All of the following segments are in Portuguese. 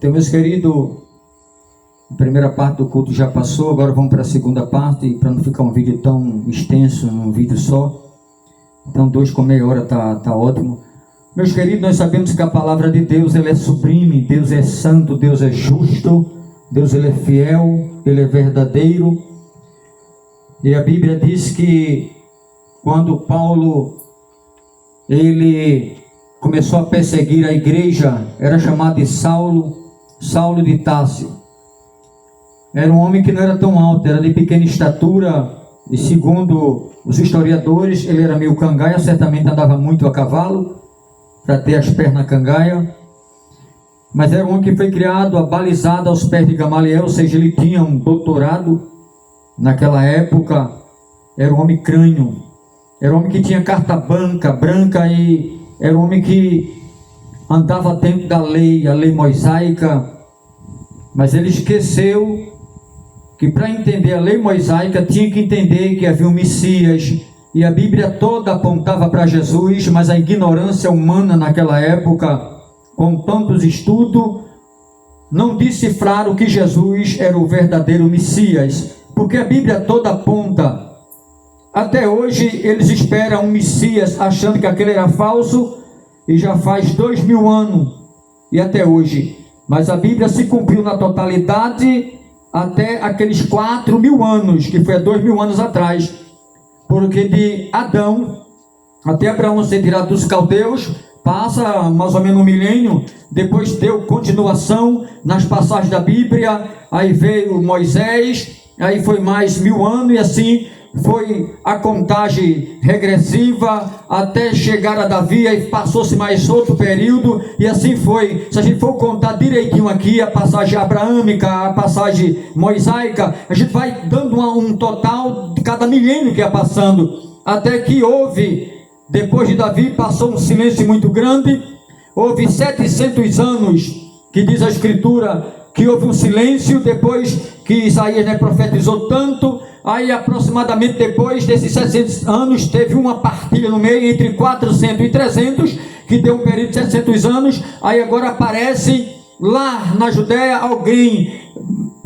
Então, meus queridos, a primeira parte do culto já passou, agora vamos para a segunda parte, para não ficar um vídeo tão extenso, num vídeo só. Então 2 com meia hora tá ótimo. Meus queridos, nós sabemos que a palavra de Deus, ela é sublime, Deus é santo, Deus é justo, Deus ele é fiel, ele é verdadeiro. E a Bíblia diz que quando Paulo ele começou a perseguir a igreja, era chamado de Saulo de Tarso. Era um homem que não era tão alto, era de pequena estatura, e segundo os historiadores, ele era meio cangaia, certamente andava muito a cavalo, para ter as pernas cangaia. Mas era um homem que foi criado, abalizado aos pés de Gamaliel, ou seja, ele tinha um doutorado. Naquela época, era um homem crânio, era um homem que tinha carta branca, e era um homem que andava dentro da lei, a lei mosaica. Mas ele esqueceu que para entender a lei mosaica tinha que entender que havia um Messias, e a Bíblia toda apontava para Jesus, mas a ignorância humana naquela época, com tantos estudos, não decifraram que Jesus era o verdadeiro Messias, porque a Bíblia toda aponta. Até hoje eles esperam um Messias achando que aquele era falso, e já faz 2000 anos, e até hoje. Mas a Bíblia se cumpriu na totalidade até aqueles 4000 anos, que foi há 2000 anos atrás, porque de Adão até Abraão ser tirado dos caldeus, passa mais ou menos 1 milênio, depois deu continuação nas passagens da Bíblia, aí veio Moisés, aí foi mais 1000 anos, e assim foi a contagem regressiva até chegar a Davi, aí passou-se mais outro período, e assim foi. Se a gente for contar direitinho aqui a passagem abraâmica, a passagem mosaica, a gente vai dando um total de cada milênio que ia passando, até que houve, depois de Davi, passou um silêncio muito grande, houve 700 anos, que diz a Escritura, que houve um silêncio, depois que Isaías profetizou tanto. Aí aproximadamente depois desses 700 anos, teve uma partilha no meio, entre 400 e 300, que deu um período de 700 anos. Aí agora aparece lá na Judéia alguém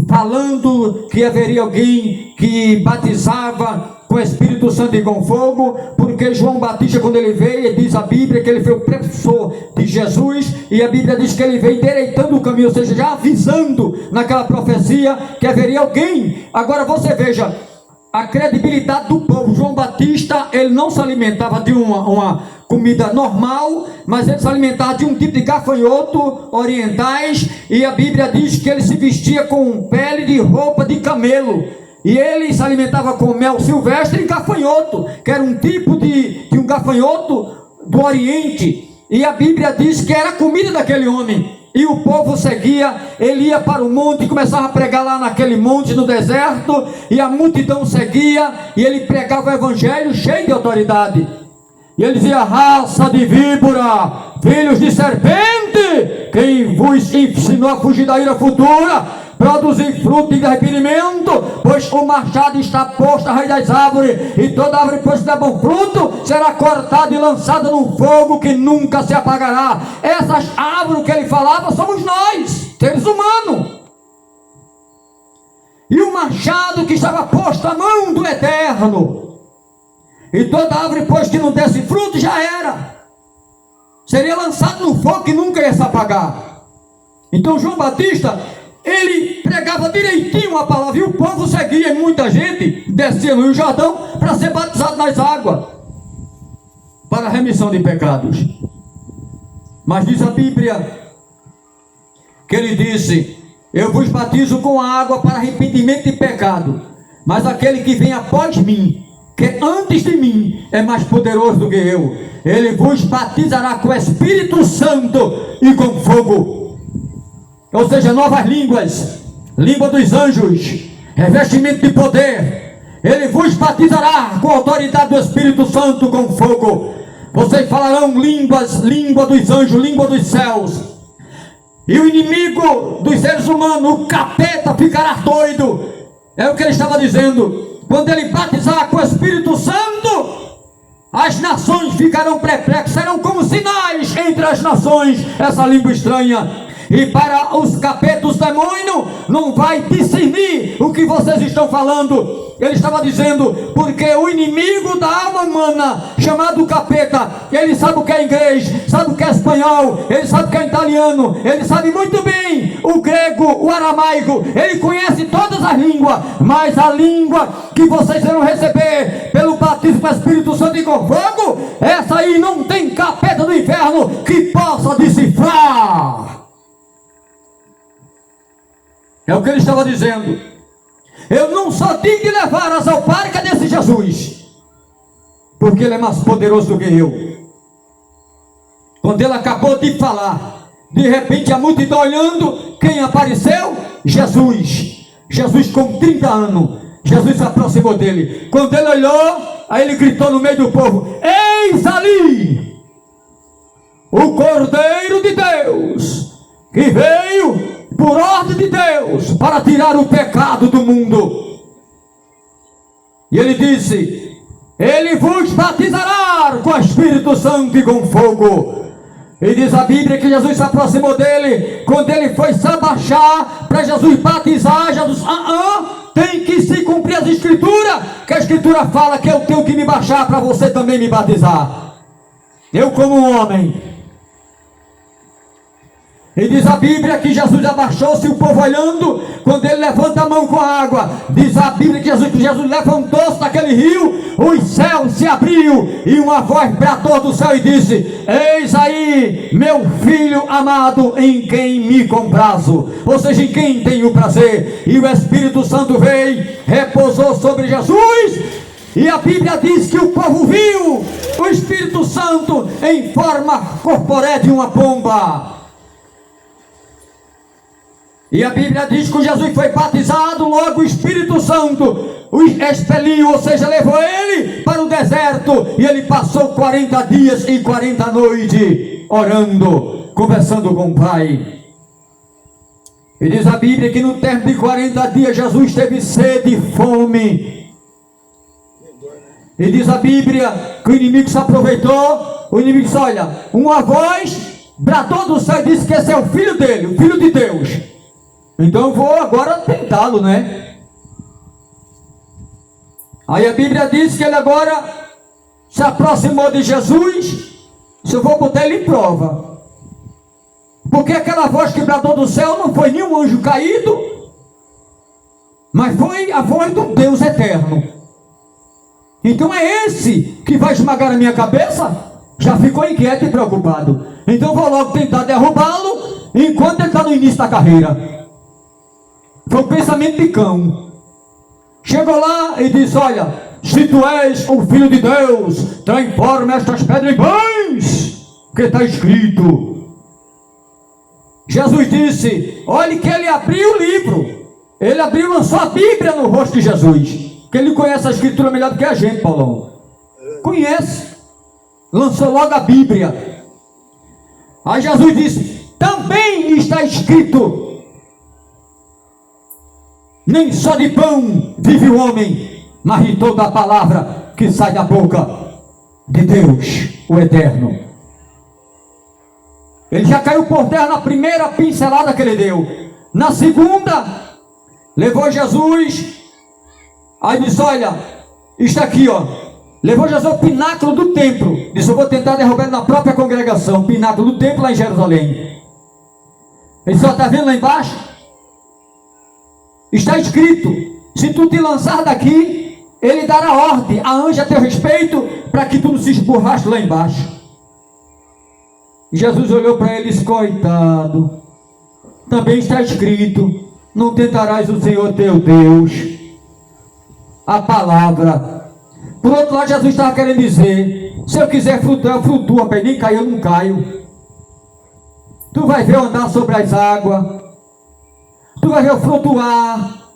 falando que haveria alguém que batizava com o Espírito Santo e com fogo, porque João Batista, quando ele veio, diz a Bíblia que ele foi o precursor de Jesus, e a Bíblia diz que ele veio endireitando o caminho, ou seja, já avisando naquela profecia que haveria alguém. Agora você veja a credibilidade do povo. João Batista, ele não se alimentava de uma comida normal, mas ele se alimentava de um tipo de gafanhoto orientais, e a Bíblia diz que ele se vestia com pele de roupa de camelo, e ele se alimentava com mel silvestre e gafanhoto, que era um tipo de um gafanhoto do Oriente, e a Bíblia diz que era a comida daquele homem. E o povo seguia, ele ia para o monte e começava a pregar lá naquele monte, no deserto, e a multidão seguia, e ele pregava o evangelho cheio de autoridade. E ele dizia: raça de víbora, filhos de serpente, quem vos ensinou a fugir da ira futura, produzir fruto de arrependimento, pois o machado está posto à raiz das árvores, e toda árvore, pois que dá bom fruto, será cortada e lançada no fogo que nunca se apagará. Essas árvores que ele falava somos nós, seres humanos. E o machado que estava posto à mão do Eterno, e toda árvore, pois que não desse fruto, já era, seria lançado no fogo que nunca ia se apagar. Então João Batista, ele pregava direitinho a palavra, e o povo seguia, e muita gente descia no Rio Jordão para ser batizado nas águas, para a remissão de pecados. Mas diz a Bíblia que ele disse: eu vos batizo com a água para arrependimento de pecado, mas aquele que vem após mim, que antes de mim é mais poderoso do que eu, ele vos batizará com o Espírito Santo e com fogo. Ou seja, novas línguas, língua dos anjos, revestimento de poder. Ele vos batizará com a autoridade do Espírito Santo, com fogo. Vocês falarão línguas, língua dos anjos, língua dos céus. E o inimigo dos seres humanos, o capeta, ficará doido. É o que ele estava dizendo. Quando ele batizar com o Espírito Santo, as nações ficarão perplexas, serão como sinais entre as nações essa língua estranha. E para os capetos, demônio, não vai discernir o que vocês estão falando. Ele estava dizendo, porque o inimigo da alma humana, chamado capeta, ele sabe o que é inglês, sabe o que é espanhol, ele sabe o que é italiano, ele sabe muito bem o grego, o aramaico, ele conhece todas as línguas, mas a língua que vocês irão receber pelo batismo com o Espírito Santo e com fogo, essa aí não tem capeta do inferno que possa decifrar. É o que ele estava dizendo. Eu não sou digno de levar as alparcas desse Jesus, porque ele é mais poderoso do que eu. Quando ele acabou de falar, de repente a multidão olhando, quem apareceu? Jesus. Jesus com 30 anos. Jesus se aproximou dele. Quando ele olhou, aí ele gritou no meio do povo: eis ali o Cordeiro de Deus, que veio por ordem de Deus para tirar o pecado do mundo. E ele disse: ele vos batizará com o Espírito Santo e com fogo. E diz a Bíblia que Jesus se aproximou dele. Quando ele foi se abaixar para Jesus batizar, Jesus tem que se cumprir as escrituras, que a escritura fala que eu tenho que me baixar para você também me batizar. Eu como um homem. E diz a Bíblia que Jesus abaixou-se, o povo olhando, quando ele levanta a mão com a água, diz a Bíblia que Jesus levantou-se daquele rio, os céus se abriu, e uma voz bradou do céu e disse: eis aí meu filho amado, em quem me comprazo, ou seja, em quem tenho prazer. E o Espírito Santo veio, repousou sobre Jesus, e a Bíblia diz que o povo viu o Espírito Santo em forma corporal de uma pomba. E a Bíblia diz que Jesus foi batizado, logo o Espírito Santo o expeliu, ou seja, levou ele para o deserto, e ele passou 40 dias e 40 noites orando, conversando com o Pai. E diz a Bíblia que no termo de 40 dias Jesus teve sede e fome. E diz a Bíblia que o inimigo se aproveitou. O inimigo disse: olha, uma voz bradou do céu e disse que esse é o filho dele, o filho de Deus. Então eu vou agora tentá-lo, né? Aí a Bíblia diz que ele agora se aproximou de Jesus. Se eu vou botar ele em prova, porque aquela voz que bradou do céu não foi nenhum anjo caído, mas foi a voz do Deus eterno. Então é esse que vai esmagar a minha cabeça? Já ficou inquieto e preocupado. Então vou logo tentar derrubá-lo enquanto ele está no início da carreira. Foi o pensamento de cão. Chegou lá e disse: olha, se tu és o Filho de Deus, transforma estas pedras em pães, que está escrito. Jesus disse: olhe que ele abriu o livro. Ele abriu, lançou a Bíblia no rosto de Jesus, que ele conhece a escritura melhor do que a gente, Paulão. Conhece. Lançou logo a Bíblia. Aí Jesus disse: também está escrito: nem só de pão vive o homem, mas de toda a palavra que sai da boca de Deus, o Eterno. Ele já caiu por terra na primeira pincelada que ele deu. Na segunda, levou Jesus, aí disse: olha, está aqui, ó. Levou Jesus ao pináculo do templo. Disse: eu vou tentar derrubar ele na própria congregação. Pináculo do templo lá em Jerusalém. Ele só está vendo lá embaixo? Está escrito: se tu te lançar daqui, ele dará ordem a anjo a teu respeito, para que tu não se esborrache lá embaixo. E Jesus olhou para ele e disse: coitado, também está escrito: não tentarás o Senhor teu Deus. A palavra. Por outro lado, Jesus estava querendo dizer: se eu quiser flutuar, eu flutuo, rapaz, nem cair, eu não caio. Tu vai ver eu andar sobre as águas. Tu vai ver eu flutuar.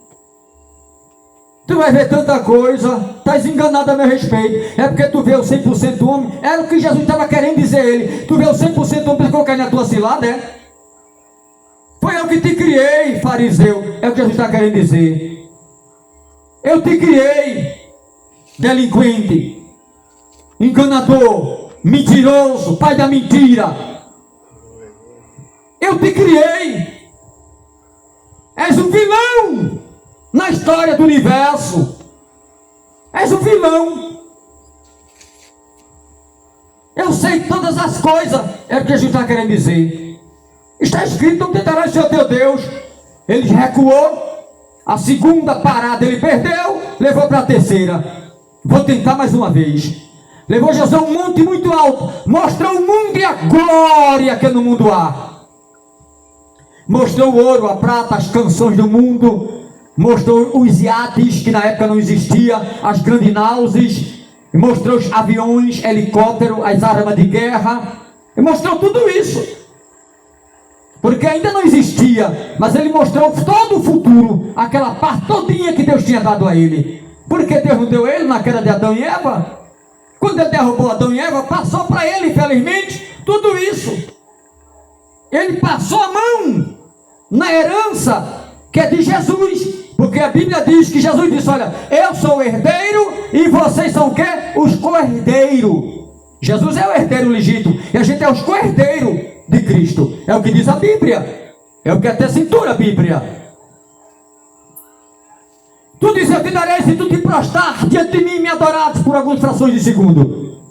Tu vai ver tanta coisa. Estás enganado a meu respeito. É porque tu vê o 100% homem. Era o que Jesus estava querendo dizer a ele. Tu vê o 100% homem para colocar na tua cilada, é? Foi eu que te criei, fariseu. É o que Jesus está querendo dizer. Eu te criei, delinquente, enganador, mentiroso, pai da mentira. Eu te criei. És um vilão na história do universo. És um vilão. Eu sei todas as coisas. É o que Jesus está querendo dizer. Está escrito: não tentarás ser o teu Deus. Ele recuou. A segunda parada ele perdeu. Levou para a terceira. Vou tentar mais uma vez. Levou Jesus a um monte muito alto. Mostrou o mundo e a glória que no mundo há. Mostrou o ouro, a prata, as canções do mundo. Mostrou os iates, que na época não existia. As grandes náuseas. Mostrou os aviões, helicópteros, as armas de guerra. E mostrou tudo isso. Porque ainda não existia. Mas ele mostrou todo o futuro. Aquela parte todinha que Deus tinha dado a ele. Porque Deus não deu ele na queda de Adão e Eva? Quando ele derrubou Adão e Eva, passou para ele, infelizmente, tudo isso. Ele passou a mão na herança que é de Jesus. Porque a Bíblia diz que Jesus disse: olha, eu sou o herdeiro e vocês são o quê? Os co-herdeiros. Jesus é o herdeiro legítimo e a gente é os co-herdeiros de Cristo. É o que diz a Bíblia. É o que até cintura a Bíblia. Tu disse: eu te darei se tu te prostrar diante de mim e me adorares por algumas frações de segundo.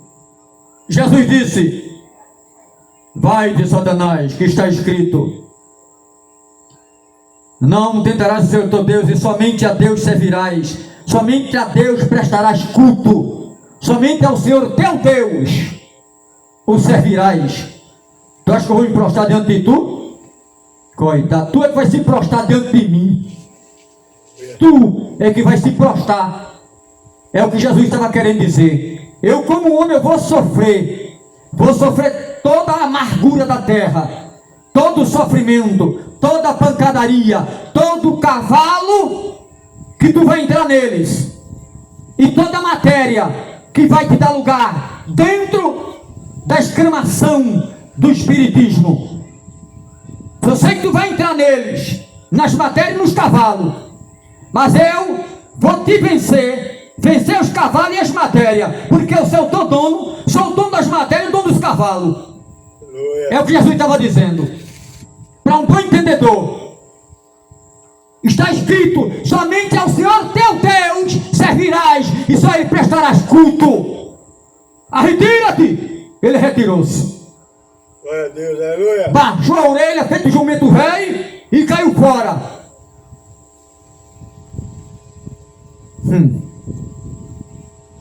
Jesus disse: vai de Satanás, que está escrito: não tentarás ser o teu Deus, e somente a Deus servirás, somente a Deus prestarás culto, somente ao Senhor teu Deus o servirás. Tu acha que eu vou me prostrar diante de tu? Coitado, tu é que vai se prostrar diante de mim. Tu é que vai se prostrar. É o que Jesus estava querendo dizer. Eu, como homem, eu vou sofrer toda a amargura da terra, todo o sofrimento, toda a pancadaria, todo o cavalo que tu vai entrar neles, e toda a matéria que vai te dar lugar dentro da exclamação do espiritismo. Eu sei que tu vai entrar neles, nas matérias e nos cavalos, mas eu vou te vencer os cavalos e as matérias, porque eu sou o teu dono, sou o dono das matérias e o dono dos cavalos. É o que Jesus estava dizendo. Para um bom entendedor, está escrito: somente ao Senhor teu Deus servirás, e só Ele prestarás culto. Retira-te. Ele retirou-se. Glória a Deus, aleluia. Baixou a orelha, feito jumento velho, e caiu fora.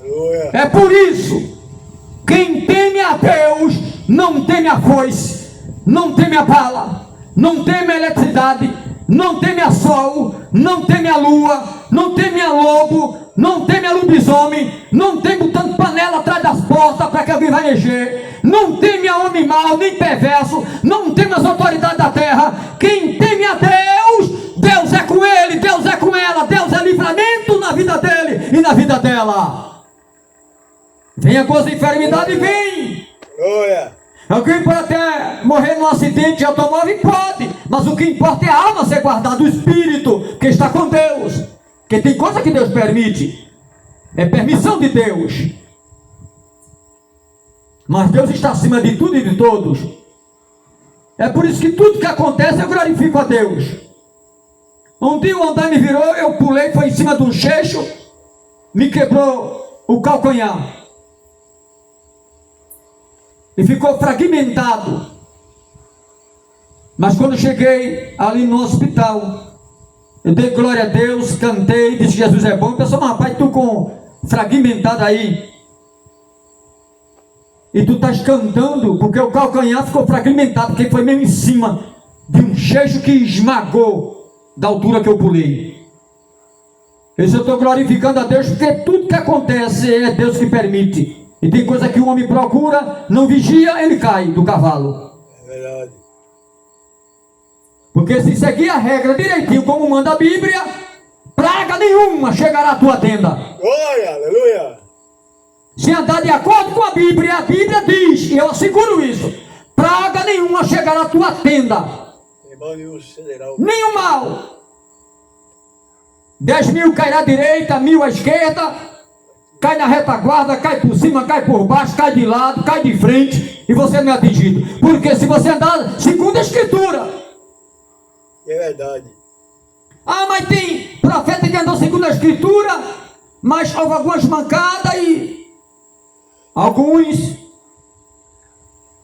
Aleluia. É por isso, quem teme a Deus não teme a foice, não teme a bala, não teme a eletricidade, não teme a sol, não teme a lua, não teme a lobo, não teme a lobisomem, não teme botando panela atrás das portas para que alguém vai mexer, não teme a homem mau, nem perverso, não teme as autoridades da terra. Quem teme a Deus, Deus é com ele, Deus é com ela, Deus é livramento na vida dele e na vida dela. Venha com as enfermidades, vem. Glória. Alguém pode até morrer num acidente de automóvel, pode, mas o que importa é a alma ser guardada, o espírito que está com Deus. Porque tem coisa que Deus permite, é permissão de Deus, mas Deus está acima de tudo e de todos. É por isso que tudo que acontece eu glorifico a Deus. Um dia o andar me virou, eu pulei, foi em cima de um cheixo, me quebrou o calcanhar e ficou fragmentado. Mas quando cheguei ali no hospital, eu dei glória a Deus, cantei, disse que Jesus é bom. O pessoal: mas rapaz, tu com fragmentado aí, e tu estás cantando porque o calcanhar ficou fragmentado, porque foi mesmo em cima de um cheixo que esmagou da altura que eu pulei. Eu estou glorificando a Deus, porque tudo que acontece é Deus que permite. E tem coisa que o homem procura, não vigia, ele cai do cavalo. É verdade. Porque se seguir a regra direitinho, como manda a Bíblia, praga nenhuma chegará à tua tenda. Glória, aleluia. Se andar de acordo com a Bíblia diz, e eu asseguro isso: praga nenhuma chegará à tua tenda. Nenhum mal. 10.000 cairá à direita, 1.000 à esquerda, cai na retaguarda, cai por cima, cai por baixo, cai de lado, cai de frente, e você não é atingido. Porque se você andar segundo a Escritura... É verdade. Ah, mas tem profeta que andou segundo a Escritura, mas houve algumas mancadas e... alguns...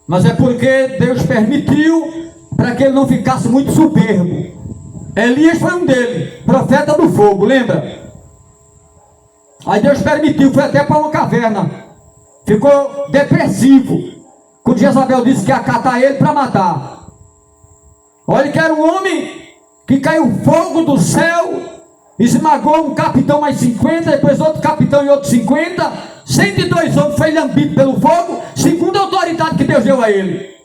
Mas é porque Deus permitiu para que ele não ficasse muito soberbo. Elias foi um deles, profeta do fogo, lembra? Aí Deus permitiu, foi até para uma caverna. Ficou depressivo. Quando Jezabel disse que ia catar ele para matar. Olha que era um homem que caiu fogo do céu, esmagou um capitão mais 50, depois outro capitão e outro 50. 102 homens foi lambido pelo fogo, segundo a autoridade que Deus deu a ele.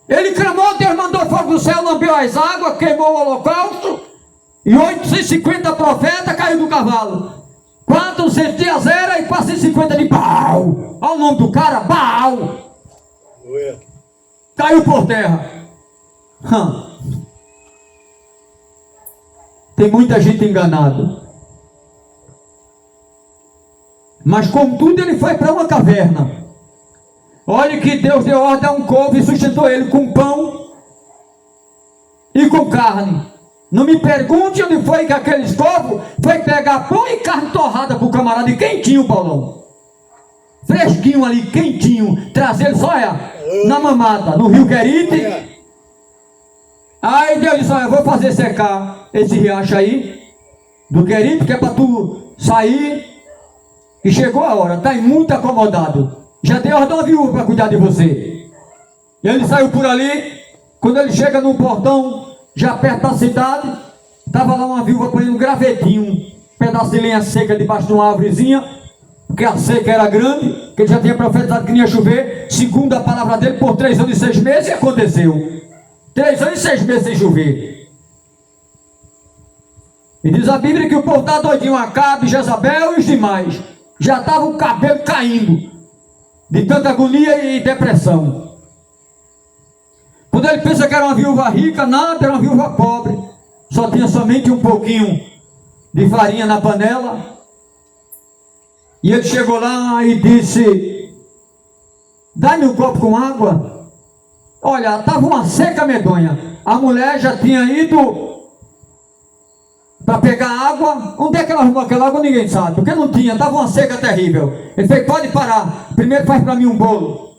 Ele clamou, Deus mandou fogo do céu, lambeu as águas, queimou o holocausto, e 850 profetas caiu do cavalo. 400 de Azera e 450 de Baal. Olha o nome do cara, Baal. Caiu por terra. Tem muita gente enganada. Mas contudo ele foi para uma caverna. Olha que Deus deu ordem a um couve e sustentou ele com pão e com carne. Não me pergunte onde foi que aqueles povos foi pegar pão e carne torrada para o camarada, e quentinho, Paulão. Fresquinho ali, quentinho. Trazer ele só na mamata, no rio Querite. Aí Deus disse, olha, eu vou fazer secar esse riacho aí do Querite, que é para tu sair. E chegou a hora, está muito acomodado. Já deu ordem a uma viúva para cuidar de você. E ele saiu por ali. Quando ele chega no portão, já perto da cidade, estava lá uma viúva põe um gravetinho, um pedaço de lenha seca debaixo de uma árvorezinha, porque a seca era grande, que ele já tinha profetizado que não ia chover, segundo a palavra dele, por 3 anos e 6 meses, e aconteceu. 3 anos e 6 meses sem chover. E diz a Bíblia que o povo está doidinho, Acabe, Jezabel e os demais. Já estava o cabelo caindo, de tanta agonia e depressão. Quando ele pensa que era uma viúva rica, nada, era uma viúva pobre. Só tinha somente um pouquinho de farinha na panela. E ele chegou lá e disse, dá-me um copo com água. Olha, estava uma seca medonha. A mulher já tinha ido para pegar água. Onde é que ela arrumou aquela água? Ninguém sabe, porque não tinha, estava uma seca terrível. Ele fez, pode parar, primeiro faz para mim um bolo.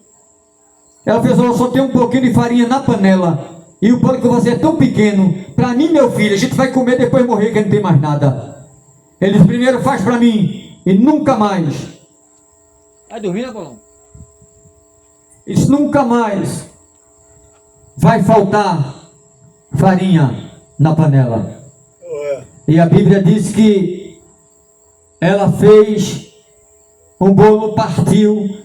Ela fez, eu só tenho um pouquinho de farinha na panela, e o bolo que você é tão pequeno, para mim, meu filho, a gente vai comer depois morrer, que não tem mais nada. Ele disse, primeiro faz para mim, e nunca mais. Vai dormir, né, Bolão? Isso nunca mais vai faltar farinha na panela. E a Bíblia diz que ela fez um bolo, partiu,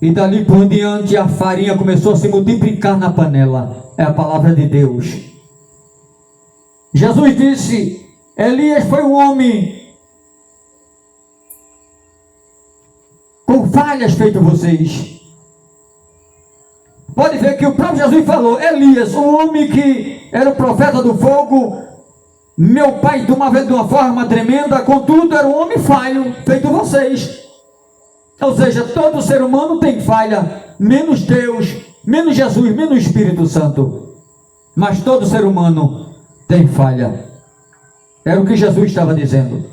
e dali por diante a farinha começou a se multiplicar na panela. É a palavra de Deus. Jesus disse, Elias foi um homem com falhas feito vocês. Pode ver que o próprio Jesus falou, Elias, um homem que era o profeta do fogo, meu pai tomava ele de uma forma tremenda, contudo era um homem falho, feito vocês. Ou seja, todo ser humano tem falha, menos Deus, menos Jesus, menos o Espírito Santo. Mas todo ser humano tem falha. Era o que Jesus estava dizendo.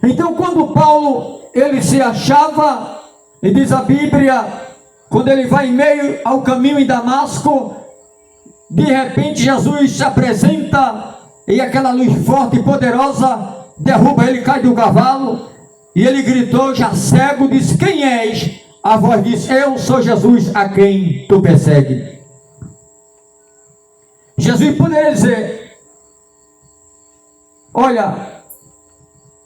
Então quando Paulo, ele se achava, e diz a Bíblia, quando ele vai em meio ao caminho em Damasco, de repente Jesus se apresenta, e aquela luz forte e poderosa derruba ele, cai do cavalo, e ele gritou, já cego, disse, quem és? A voz disse, eu sou Jesus a quem tu persegue. Jesus poderia dizer, olha,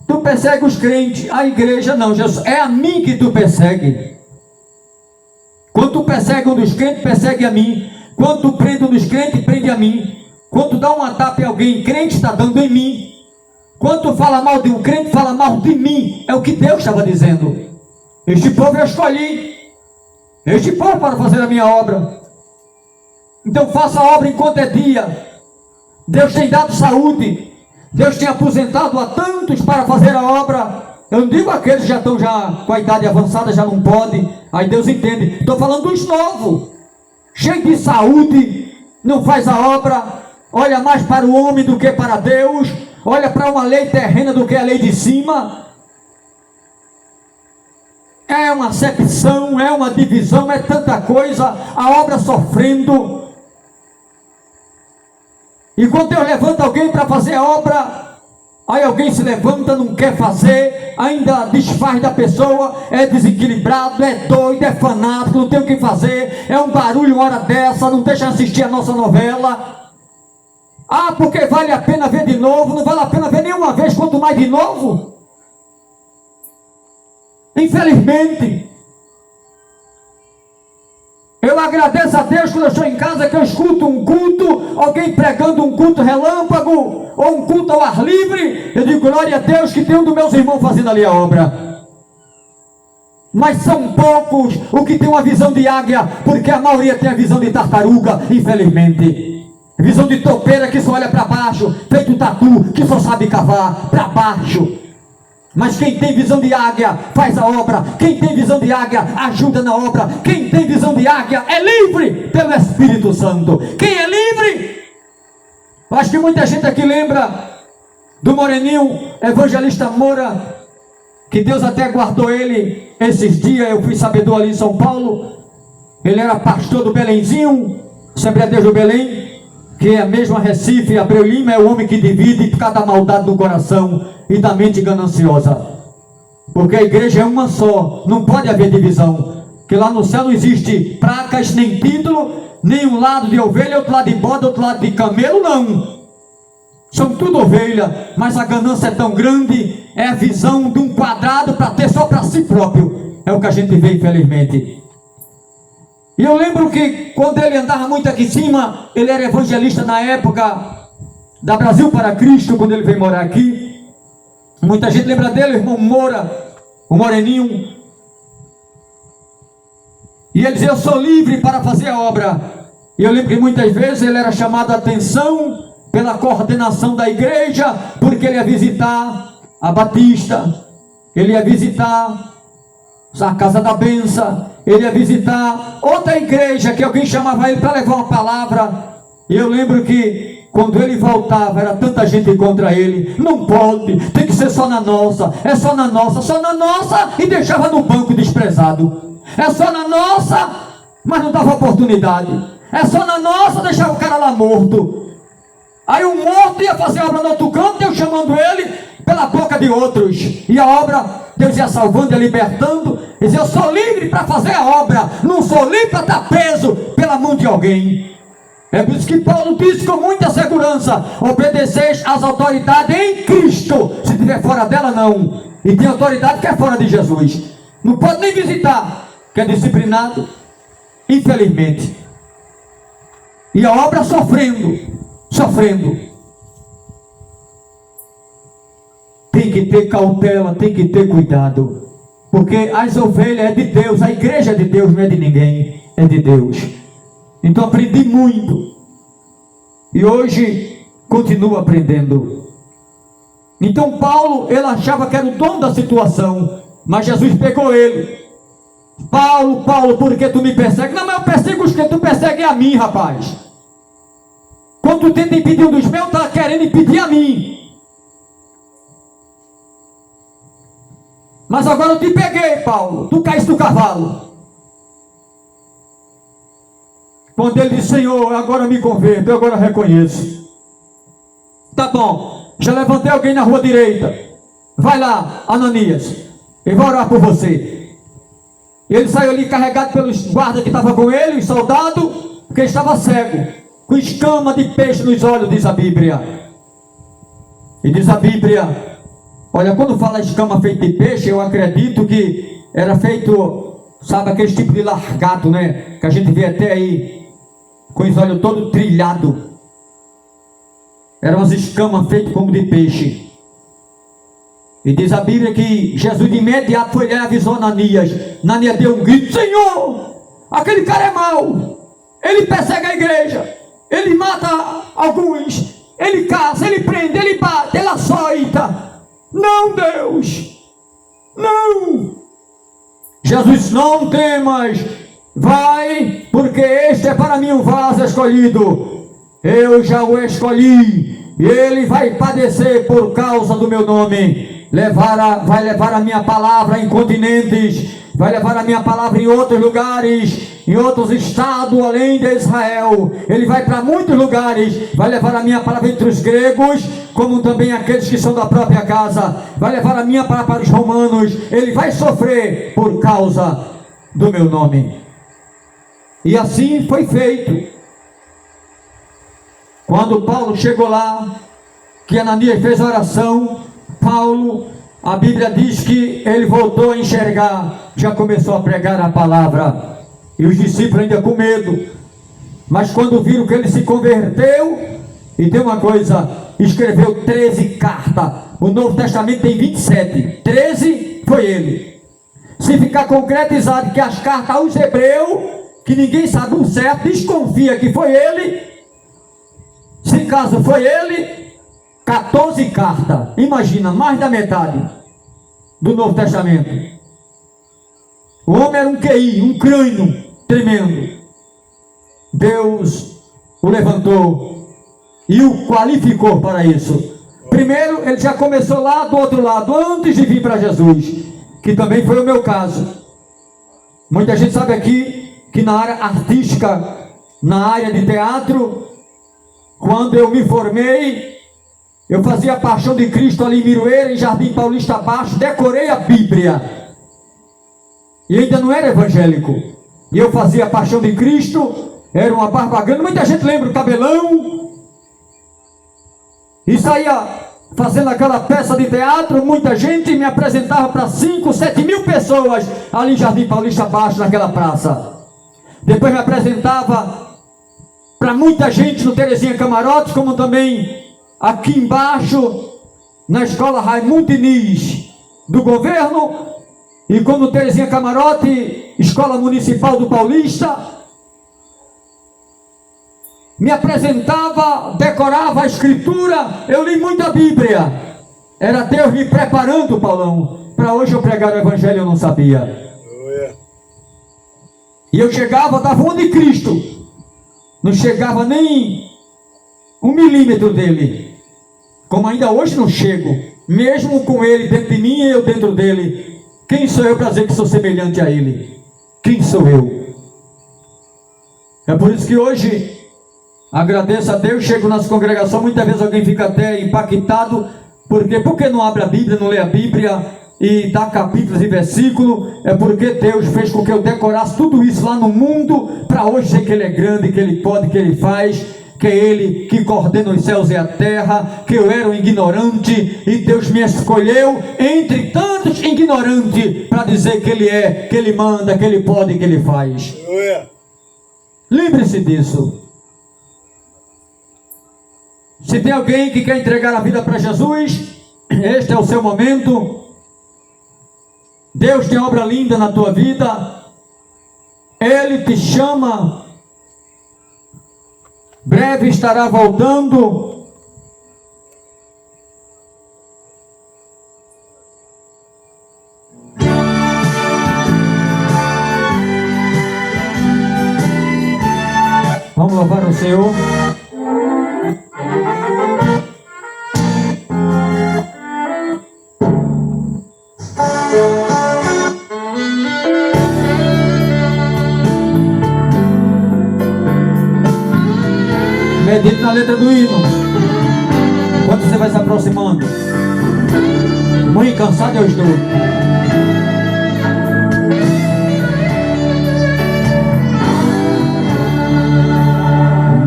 tu persegue os crentes, a igreja não, Jesus, é a mim que tu persegue. Quando tu persegue um dos crentes, persegue a mim. Quando tu prende um dos crentes, prende a mim. Quando tu dá uma tapa em alguém, crente está dando em mim. Quando tu fala mal de um crente, fala mal de mim. É o que Deus estava dizendo. Este povo eu escolhi. Este povo para fazer a minha obra. Então faça a obra enquanto é dia. Deus tem dado saúde. Deus tem aposentado a tantos para fazer a obra. Eu não digo aqueles que já estão com a idade avançada, já não podem. Aí Deus entende. Estou falando dos novos. Cheio de saúde, não faz a obra. Olha mais para o homem do que para Deus. Olha para uma lei terrena do que a lei de cima. É uma acepção, é uma divisão, é tanta coisa. A obra sofrendo. E quando Deus levanta alguém para fazer a obra, aí alguém se levanta, não quer fazer, ainda desfaz da pessoa, é desequilibrado, é doido, é fanático, não tem o que fazer, é um barulho uma hora dessa, não deixa assistir a nossa novela. Ah, porque vale a pena ver de novo, não vale a pena ver nenhuma vez, quanto mais de novo. Infelizmente, eu agradeço a Deus quando eu estou em casa, que eu escuto um culto, alguém pregando um culto relâmpago, ou um culto ao ar livre. Eu digo, glória a Deus que tem um dos meus irmãos fazendo ali a obra. Mas são poucos os que têm uma visão de águia, porque a maioria tem a visão de tartaruga, infelizmente. Visão de topeira que só olha para baixo, feito tatu, que só sabe cavar para baixo. Mas quem tem visão de águia faz a obra. Quem tem visão de águia ajuda na obra. Quem tem visão de águia é livre pelo Espírito Santo. Quem é livre? Acho que muita gente aqui lembra do Moreninho, evangelista Moura, que Deus até guardou ele esses dias. Eu fui sabedor ali em São Paulo. Ele era pastor do Belenzinho, Assembleia de Deus do Belém, que é a mesma Recife. Abreu Lima é o homem que divide por causa da maldade do coração e da mente gananciosa, porque a igreja é uma só, não pode haver divisão, que lá no céu não existe placas, nem título, nem um lado de ovelha, outro lado de bode, outro lado de camelo, não, são tudo ovelha, mas a ganância é tão grande, é a visão de um quadrado para ter só para si próprio, é o que a gente vê infelizmente. E eu lembro que quando ele andava muito aqui em cima, ele era evangelista na época da Brasil para Cristo, quando ele veio morar aqui. Muita gente lembra dele, o irmão Moura, o Moreninho. E ele dizia, eu sou livre para fazer a obra. E eu lembro que muitas vezes ele era chamado a atenção pela coordenação da igreja, porque ele ia visitar a Batista, ele ia visitar a Casa da Benção, ele ia visitar outra igreja que alguém chamava ele para levar uma palavra. E eu lembro que quando ele voltava, era tanta gente contra ele. Não pode, tem que ser só na nossa. É só na nossa, e deixava no banco desprezado. É só na nossa, mas não dava oportunidade. É só na nossa, deixava o cara lá morto. Aí o morto ia fazer a obra no outro canto, Deus chamando ele pela boca de outros. E a obra, Deus ia salvando, ia libertando. Ele dizia, eu sou livre para fazer a obra, não sou livre para estar preso pela mão de alguém. É por isso que Paulo disse com muita segurança, obedeceis às autoridades em Cristo. Se estiver fora dela, não. E tem autoridade que é fora de Jesus, não pode nem visitar, que é disciplinado, infelizmente. E a obra sofrendo. Tem que ter cautela, tem que ter cuidado, porque as ovelhas é de Deus, a igreja é de Deus, não é de ninguém, é de Deus. Então aprendi muito, e hoje continuo aprendendo. Então Paulo, ele achava que era o dono da situação, mas Jesus pegou ele. Paulo, por que tu me persegue? Não, mas eu persigo os que tu persegue a mim, rapaz. Quando tu tenta impedir um dos meus, tá querendo impedir a mim. Mas agora eu te peguei, Paulo, tu caíste do cavalo. Quando ele disse, Senhor, agora eu me converto, eu agora reconheço. Tá bom, já levantei alguém na rua direita. Vai lá, Ananias, eu vou orar por você. Ele saiu ali carregado pelos guardas que estavam com ele, os soldados, porque ele estava cego, com escama de peixe nos olhos, diz a Bíblia. E diz a Bíblia, olha, quando fala escama feita de peixe, eu acredito que era feito, sabe, aquele tipo de largato, né? Que a gente vê até aí, com os olhos todos trilhados. Eram umas escamas feitas como de peixe. E diz a Bíblia que Jesus de imediato foi lá e avisou Ananias. Ananias deu um grito, Senhor, aquele cara é mau. Ele persegue a igreja. Ele mata alguns. Ele caça, ele prende, ele bate, ele açoita. Não, Deus, Não! Jesus, não temas, vai, porque este é para mim um vaso escolhido. Eu já o escolhi, e ele vai padecer por causa do meu nome. Vai levar a minha palavra em continentes, vai levar a minha palavra em outros lugares, em outros estados além de Israel. Ele vai para muitos lugares, vai levar a minha palavra entre os gregos, como também aqueles que são da própria casa. Vai levar a minha palavra para os romanos. Ele vai sofrer por causa do meu nome. E assim foi feito. Quando Paulo chegou lá, que Ananias fez a oração, Paulo, a Bíblia diz que ele voltou a enxergar, já começou a pregar a palavra, e os discípulos ainda com medo, mas quando viram que ele se converteu, e tem uma coisa, escreveu 13 cartas, o Novo Testamento tem 27, 13 foi ele. Se ficar concretizado que as cartas aos Hebreus, que ninguém sabe o certo, desconfia que foi ele, se caso foi ele, 14 cartas, imagina, mais da metade do Novo Testamento. O homem era um QI, um crânio tremendo. Deus o levantou e o qualificou para isso. Primeiro, ele já começou lá do outro lado, antes de vir para Jesus, que também foi o meu caso. Muita gente sabe aqui que na área artística, na área de teatro, quando eu me formei, eu fazia a Paixão de Cristo ali em Miroeira, em Jardim Paulista Baixo, decorei a Bíblia. E ainda não era evangélico. E eu fazia a Paixão de Cristo, era uma barba grande, muita gente lembra o cabelão. E saía fazendo aquela peça de teatro, muita gente me apresentava para 5, 7 mil pessoas ali em Jardim Paulista Baixo, naquela praça. Depois me apresentava para muita gente no Terezinha Camarote, como também aqui embaixo, na escola Raimundo Diniz, do governo, e como Terezinha Camarote, escola municipal do Paulista, me apresentava, decorava a escritura, eu li muita Bíblia, era Deus me preparando, Paulão, para hoje eu pregar o evangelho, eu não sabia. E eu chegava, dava um de Cristo, não chegava nem 1 milímetro dele, como ainda hoje não chego, mesmo com ele dentro de mim e eu dentro dele. Quem sou eu para dizer que sou semelhante a ele? Quem sou eu? É por isso que hoje agradeço a Deus, chego nas congregações, muitas vezes alguém fica até impactado, porque por que não abre a Bíblia, não lê a Bíblia e dá capítulos e versículos? É porque Deus fez com que eu decorasse tudo isso lá no mundo, para hoje ser que Ele é grande, que Ele pode, que Ele faz, que é Ele que coordena os céus e a terra, que eu era um ignorante e Deus me escolheu entre tantos ignorantes para dizer que Ele é, que Ele manda, que Ele pode, que Ele faz. Lembre-se disso. Se tem alguém que quer entregar a vida para Jesus, este é o seu momento. Deus tem obra linda na tua vida, Ele te chama, breve estará voltando. Vamos louvar o Senhor. Medite na letra do hino. Quando você vai se aproximando, muito cansado eu estou.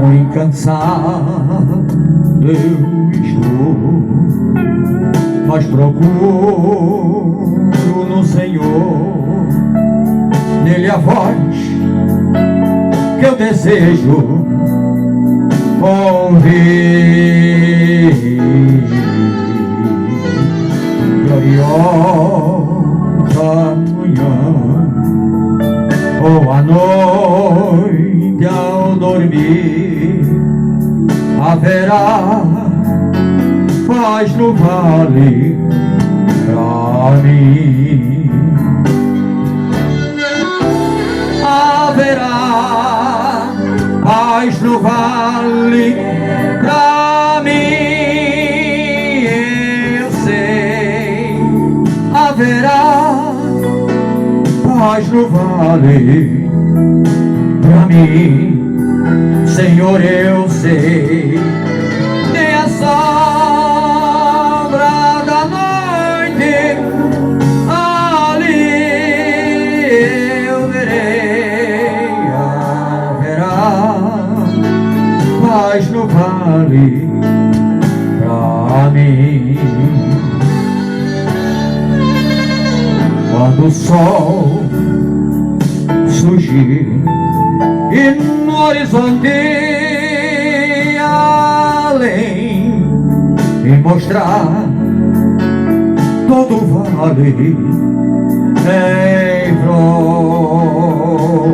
Muito cansado eu estou, mas procuro no Senhor, nele a voz que eu desejo ouvir. Gloriosa manhã ou a noite ao dormir, haverá paz no vale. mim. Haverá paz no vale pra mim, eu sei. Haverá paz no vale pra mim, Senhor, eu sei. Nem a sombra da noite ali eu verei. Haverá paz no vale pra mim. Quando o sol surgir e no horizonte além me mostrar todo o vale em flor,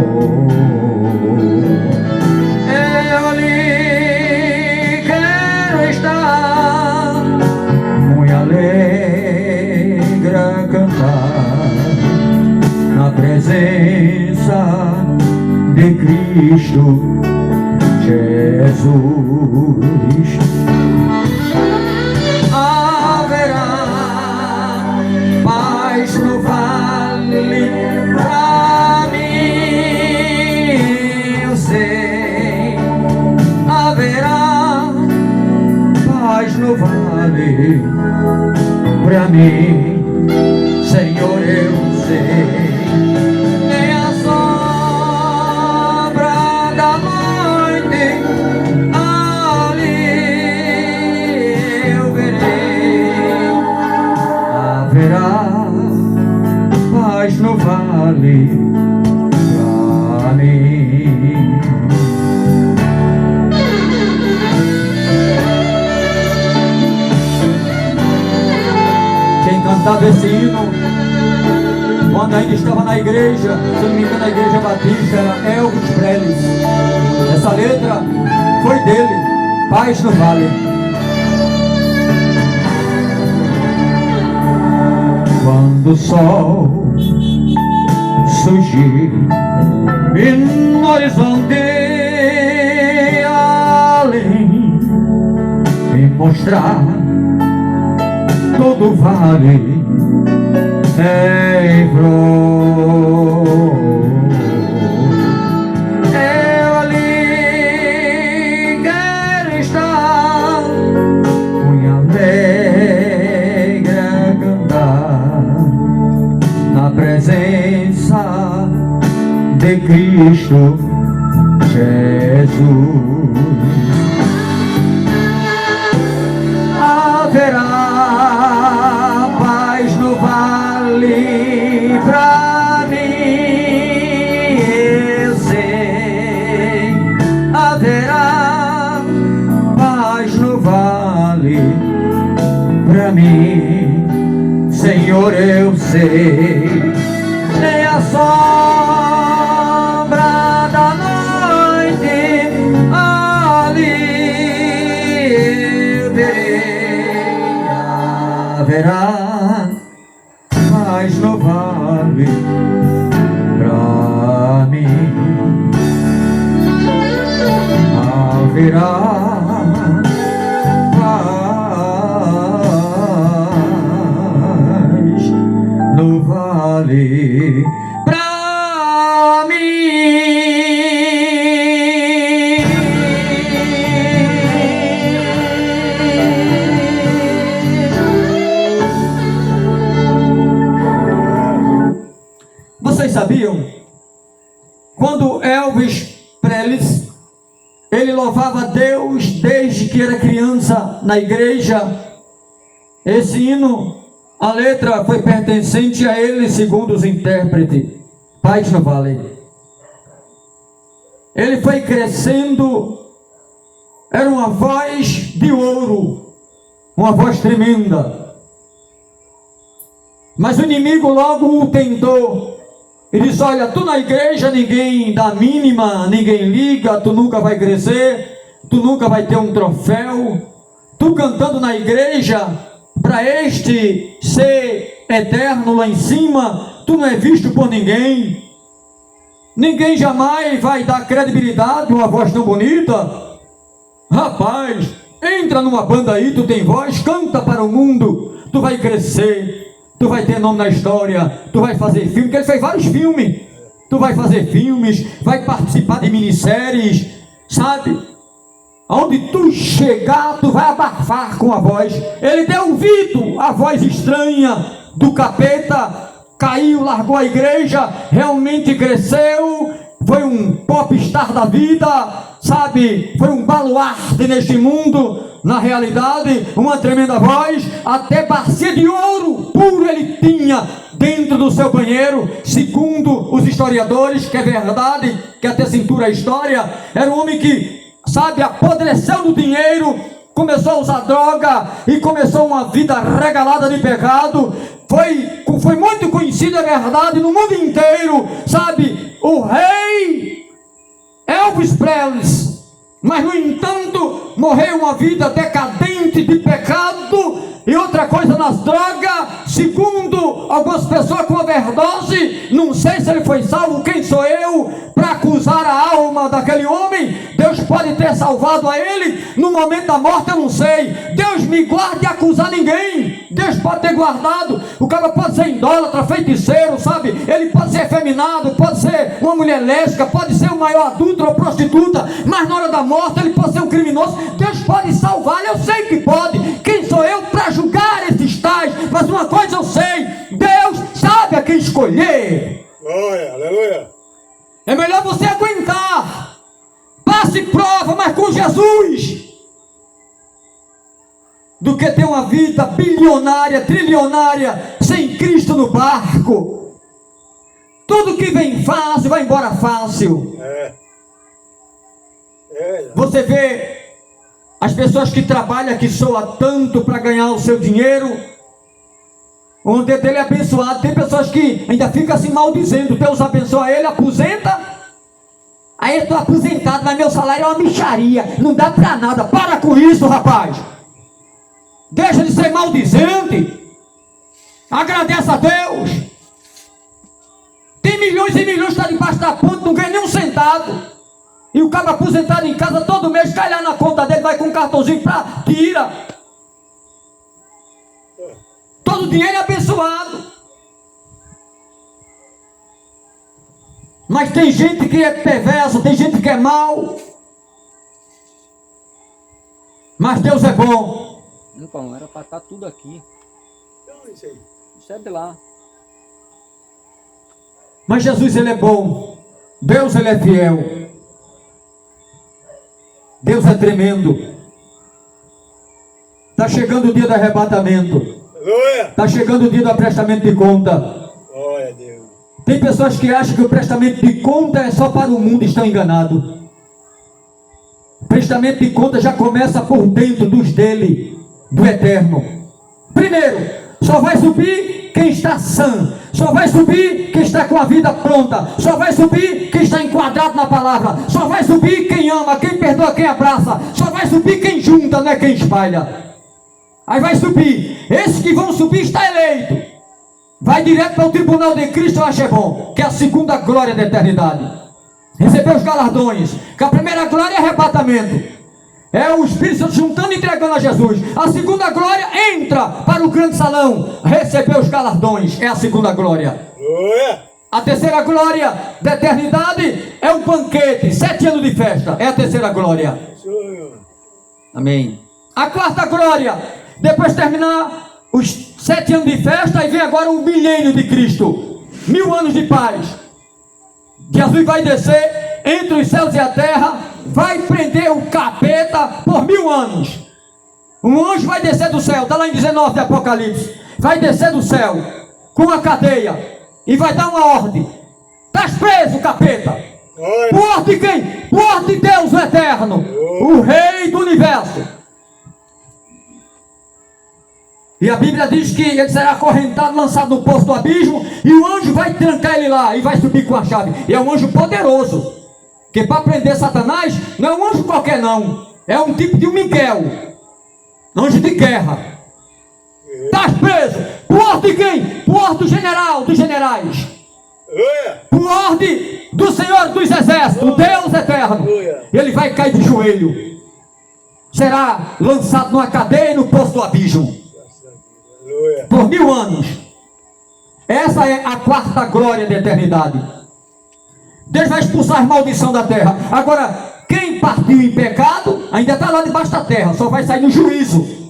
eu ali quero estar, muito alegre a cantar na presença de Cristo Jesus. Haverá paz no vale pra mim, eu sei. Haverá paz no vale pra mim, Senhor, eu sei. Haverá paz no vale pra mim. Quem cantava esse hino quando ainda estava na igreja, se não me engano, na igreja batista, era Elvis Presley. Essa letra foi dele, paz no vale. Quando o sol surgir e no horizonte além me mostrar todo o vale em flor, eu ali quero estar, muito alegre a cantar na presença de Cristo Jesus. Haverá paz no vale pra mim, eu sei. Haverá paz no vale pra mim, Senhor, eu sei. Nem a sombra da noite ali eu verei. Haverá paz no vale pra mim. Haverá no vale pra mim. Vocês sabiam? Quando Elvis Presley, ele louvava a Deus desde que era criança na igreja. Esse hino, a letra foi pertencente a ele, segundo os intérpretes. Paz no vale. Ele foi crescendo, era uma voz de ouro, uma voz tremenda. Mas o inimigo logo o tentou e disse: olha, tu na igreja ninguém dá mínima, ninguém liga, tu nunca vai crescer, tu nunca vai ter um troféu. Tu cantando na igreja, para este ser eterno lá em cima, tu não é visto por ninguém. Ninguém jamais vai dar credibilidade a uma voz tão bonita. Rapaz, entra numa banda aí, tu tem voz, canta para o mundo, tu vai crescer, tu vai ter nome na história, tu vai fazer filme, porque ele fez vários filmes. Tu vai fazer filmes, vai participar de minisséries, sabe? Onde tu chegar, tu vai abafar com a voz. Ele deu ouvido à voz estranha do capeta, caiu, largou a igreja, realmente cresceu, foi um popstar da vida, sabe? Foi um baluarte neste mundo. Na realidade, uma tremenda voz, até bacia de ouro puro ele tinha dentro do seu banheiro, segundo os historiadores, que é verdade, que até cintura a história. Era um homem que, sabe, apodreceu do dinheiro, começou a usar droga e começou uma vida regalada de pecado. Foi muito conhecido, é verdade, no mundo inteiro, sabe, o rei Elvis Presley. Mas, no entanto, morreu uma vida decadente de pecado e outra coisa nas drogas, segundo algumas pessoas com overdose. Não sei se ele foi salvo, quem sou eu para acusar a alma daquele homem? Deus pode ter salvado a ele no momento da morte, eu não sei. Deus me guarde de acusar ninguém. Deus pode ter guardado. O cara pode ser idólatra, feiticeiro, sabe? Ele pode ser efeminado, pode ser uma mulher lésbica, pode ser o maior adulto ou prostituta, mas na hora da morte ele pode ser um criminoso. Deus pode salvar, eu sei que pode. Quem sou eu para julgar esses tais? Mas uma coisa eu sei, Deus sabe a quem escolher. Glória, aleluia. É melhor você aguentar, passe prova, mas com Jesus, do que ter uma vida bilionária, trilionária, sem Cristo no barco. Tudo que vem fácil, vai embora fácil. Você vê as pessoas que trabalham, que soam tanto para ganhar o seu dinheiro, onde ele é abençoado. Tem pessoas que ainda ficam assim maldizendo: Deus abençoa ele, aposenta. Aí eu estou aposentado, mas meu salário é uma micharia, não dá para nada. Para com isso, rapaz. Deixa de ser maldizente. Agradece a Deus. Tem milhões e milhões que está debaixo da ponte, não ganha nem um centavo. E o cara aposentado em casa todo mês, cai lá na conta dele, vai com um cartãozinho para tira. Todo o dinheiro é abençoado. Mas tem gente que é perversa, tem gente que é mau. Mas Deus é bom. Não, era para estar tudo aqui. Então, isso aí. Isso é de lá. Mas Jesus, ele é bom. Deus, ele é fiel. Deus é tremendo. Está chegando o dia do arrebatamento. Aleluia. Está chegando o dia do prestamento de conta. Glória a Deus. Tem pessoas que acham que o prestamento de conta é só para o mundo e estão enganados. O prestamento de conta já começa por dentro dos dele, do eterno. Primeiro, só vai subir quem está sã. Só vai subir quem está com a vida pronta. Só vai subir quem está enquadrado na palavra. Só vai subir quem ama, quem perdoa, quem abraça. Só vai subir quem junta, não é quem espalha. Aí vai subir. Esses que vão subir está eleito. Vai direto para o tribunal de Cristo, eu acho é bom, que é a segunda glória da eternidade. Receber os galardões. Que a primeira glória é arrebatamento. É o Espírito Santo juntando e entregando a Jesus. A segunda glória entra para o grande salão, receber os galardões. É a segunda glória. A terceira glória da eternidade é o banquete, 7 anos de festa. É a terceira glória. Amém. A quarta glória, depois de terminar os 7 anos de festa, aí vem agora o milênio de Cristo. 1000 anos de paz. Jesus vai descer entre os céus e a terra, vai prender o capeta por 1000 anos. Um anjo vai descer do céu, está lá em 19 de Apocalipse. Vai descer do céu com uma cadeia e vai dar uma ordem: estás preso, capeta. Por ordem de quem? Por ordem de Deus, o eterno, o rei do universo. E a Bíblia diz que ele será acorrentado, lançado no poço do abismo, e o anjo vai trancar ele lá e vai subir com a chave. E é um anjo poderoso, que para prender Satanás não é um anjo qualquer não, é um tipo de um Miguel, anjo de guerra. Estás preso. Por ordem de quem? Por ordem do general, dos generais. Aleluia. Por ordem do Senhor dos Exércitos, Deus eterno. Ele vai cair de joelho. Será lançado numa cadeia e no poço do abismo. Aleluia. Por 1000 anos. Essa é a quarta glória da eternidade. Deus vai expulsar as maldições da terra. Agora, quem partiu em pecado, ainda está lá debaixo da terra. Só vai sair no juízo.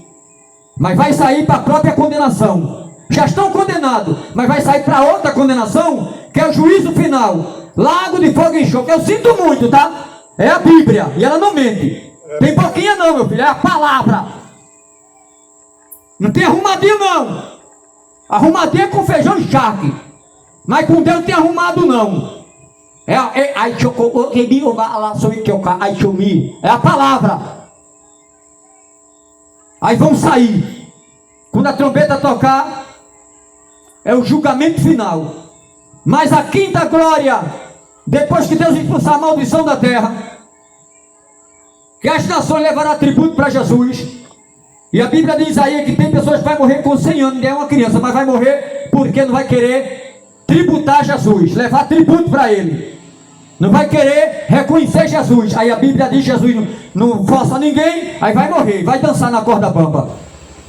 Mas vai sair para a própria condenação. Já estão condenados, mas vai sair para outra condenação, que é o juízo final. Lago de fogo e enxofre. Eu sinto muito, tá? É a Bíblia, e ela não mente. Tem boquinha não, meu filho, é a palavra. Não tem arrumadinho não. Arrumadinho é com feijão e charque. Mas com Deus não tem arrumado não. É a palavra. Aí vão sair. Quando a trombeta tocar, é o julgamento final. Mas a quinta glória, depois que Deus expulsar a maldição da terra, que as nações levarão tributo para Jesus. E a Bíblia diz aí que tem pessoas que vão morrer com 100 anos, não é uma criança, mas vai morrer porque não vai querer tributar Jesus, levar tributo para ele. Não vai querer reconhecer Jesus. Aí a Bíblia diz que Jesus não força ninguém, aí vai morrer, vai dançar na corda bamba.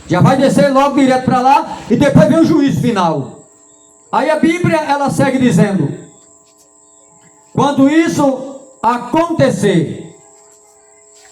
Já vai descer logo direto para lá e depois vem o juízo final. Aí a Bíblia, ela segue dizendo: quando isso acontecer,